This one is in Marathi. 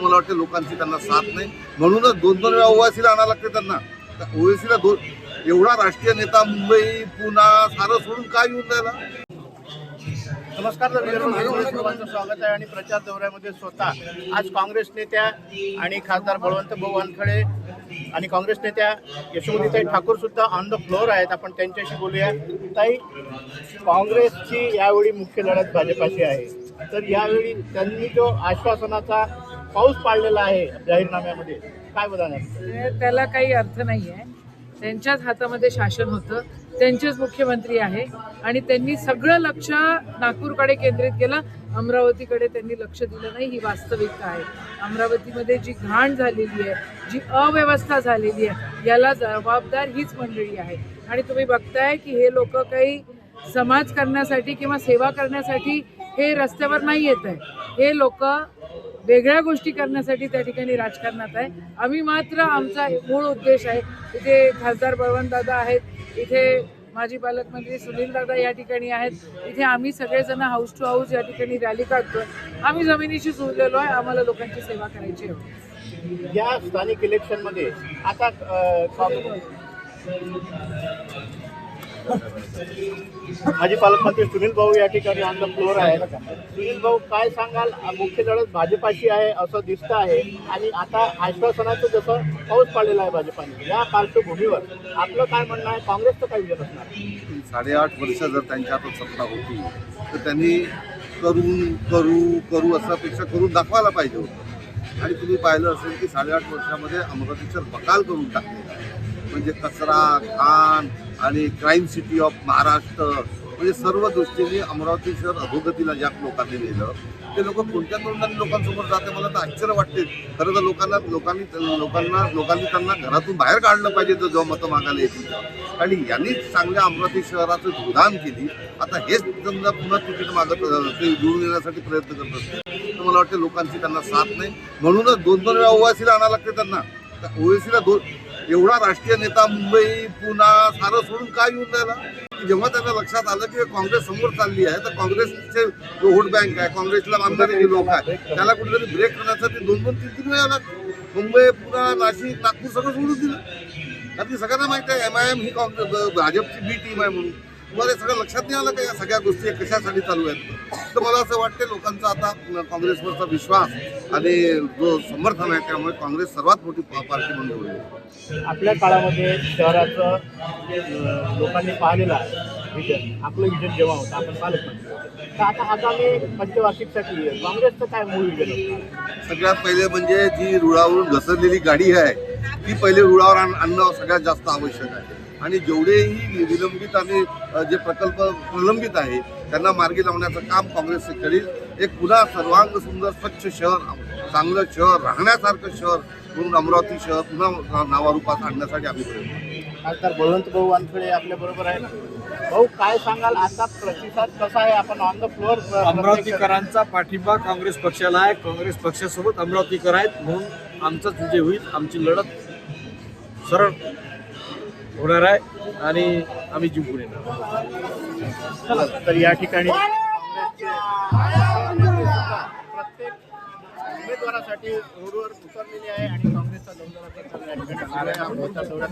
मला वाटतं लोकांची त्यांना साथ नाही, म्हणूनच दोन वेळा ओवासीला आणावं लागते त्यांना. ओवेसीला एवढा राष्ट्रीय नेता मुंबई पुणा सारं सोडून काय येऊन राहिला. नमस्कार, सर्वांचं स्वागत आहे. आणि प्रचार दौऱ्यामध्ये स्वतः आज काँग्रेस नेत्या आणि खासदार बळवंतभाऊ वानखडे आणि काँग्रेस नेत्या यशोमतीताई ठाकूर सुद्धा ऑन द फ्लोअर आहेत. आपण त्यांच्याशी बोलूया. ताई, काँग्रेसची यावेळी मुख्य लढत भाजपाशी आहे, तर यावेळी त्यांनी जो आश्वासनाचा पाऊस पाडलेला आहे जाहीरनाम्यामध्ये, काय बदलणार? त्याला काही अर्थ नाही आहे. त्यांच्याच हातामध्ये शासन होतं, त्यांचेच मुख्यमंत्री आहे आणि त्यांनी सगळं लक्ष नागपूरकडे केंद्रित केलं. अमरावतीकडे त्यांनी लक्ष दिलं नाही, ही वास्तविकता आहे. अमरावतीमध्ये जी घाण झालेली आहे, जी अव्यवस्था झालेली आहे, याला जबाबदार हीच मंडळी आहे. आणि तुम्ही बघताय की हे लोक काही समाज करण्यासाठी किंवा सेवा करण्यासाठी हे रस्त्यावर नाही येत आहे. हे लोक वेगळ्या गोष्टी करण्यासाठी त्या ठिकाणी राजकारणात आहे. आम्ही मात्र आमचा मूळ उद्देश आहे. इथे खासदार बळवंतदादा आहेत, इथे माजी पालकमंत्री सुनील दादा या ठिकाणी आहेत, इथे आम्ही सगळेजण हाऊस टू हाऊस या ठिकाणी रॅली काढतोय. आम्ही जमिनीशी जुळलेलो आहे, आम्हाला लोकांची सेवा करायची आहे. या स्थानिक इलेक्शनमध्ये आता माजी पालकमंत्री सुनील भाऊ या ठिकाणी ऑन द फ्लोअर आहे. सुनील भाऊ, काय सांगाल? मुख्य लढत भाजपाची आहे असं दिसतं आहे आणि आता आश्वासनाचं जसं पाऊस पाडलेला आहे भाजपाने, या पार्श्वभूमीवर आपलं काय म्हणणं आहे? काँग्रेसचं काय विजन असणार? 8.5 वर्ष जर त्यांच्या हातात सत्ता होती तर त्यांनी करू असं अपेक्षा करून दाखवायला पाहिजे होतं. आणि तुम्ही पाहिलं असेल की 8.5 वर्षामध्ये अमरावतीचं बकाल करून टाकलेलं आहे. म्हणजे कचरा, घाण आणि क्राईम सिटी ऑफ महाराष्ट्र, म्हणजे सर्व दृष्टीने अमरावती शहर अधोगतीला ज्या लोकांनी नेलं, ते लोक कोणत्या तोंडाने लोकांसमोर जाते मला तर आश्चर्य वाटते. खरं तर लोकांनी त्यांना घरातून बाहेर काढलं पाहिजे तर जेव्हा मतं मागायला येतील. आणि यांनी चांगल्या अमरावती शहराचं धुदान केली. आता हेच समजा पुन्हा तिकीट मागत ते जुळून येण्यासाठी प्रयत्न करत असते, तर मला वाटतं लोकांची त्यांना साथ नाही, म्हणूनच दोन वेळा ओवासीला आणावं लागते त्यांना. ओवेसीला एवढा राष्ट्रीय नेता मुंबई पुणा सारं सोडून काय येऊन राहिला. जेव्हा त्यांना लक्षात आलं की काँग्रेस समोर चालली आहे, तर काँग्रेसचे जो वोट बँक आहे, काँग्रेसला बांधणारे लोक आहे, त्याला कुठेतरी ब्रेक करण्यासाठी 2-3 वेळा मुंबई पुणा नाशिक नागपूर सगळं सोडून दिलं. कारण सगळ्यांना माहिती आहे MIM ही काँग्रेस भाजपची बी टीम आहे म्हणून. तुम्हाला सगळं लक्षात नाही आलं का या सगळ्या गोष्टी कशासाठी चालू आहेत? तर मला असं वाटतं लोकांचा आता काँग्रेसवरचा विश्वास आणि जो समर्थन आहे, त्यामुळे काँग्रेस सर्वात मोठी पार्टी म्हणून होईल. आपल्या काळामध्ये शहराचं लोकांनी पाहिलेलं आहे विजन, आपलं विजन जेव्हा होतं आपण पालकमंत्री, तर आता आगामी पंचवार्षिकसाठी काँग्रेसचं काय मूळ विजन असणार? सगळ्यात पहिले म्हणजे जी रुळावरून घसरलेली गाडी आहे ती पहिले रुळावर आणणं सगळ्यात जास्त आवश्यक आहे. आणि जेवढेही विलंबित आणि जे प्रकल्प प्रलंबित आहे त्यांना मार्गी लावण्याचं काम काँग्रेस करेल. एक पुन्हा सर्वांग सुंदर स्वच्छ शहर, चांगलं शहर, राहण्यासारखं शहर म्हणून अमरावती शहर पुन्हा नावारूपात आणण्यासाठी आम्ही प्रयत्न. खासदार बळवंतभाऊ वानखडे आपल्या बरोबर आहे. भाऊ, काय सांगाल? आता प्रतिसाद कसा आहे? आपण ऑन द फ्लोअर. अमरावतीकरांचा पाठिंबा काँग्रेस पक्षाला आहे. काँग्रेस पक्षासोबत अमरावतीकर आहेत, म्हणून आमचाच विजय होईल. आमची लढत सरळ होणार आहे आणि आम्ही जिंकून येणार. तर या ठिकाणी प्रत्येक उमेदवारासाठी रोडवर उतरलेली आहे आणि काँग्रेसचा दौरा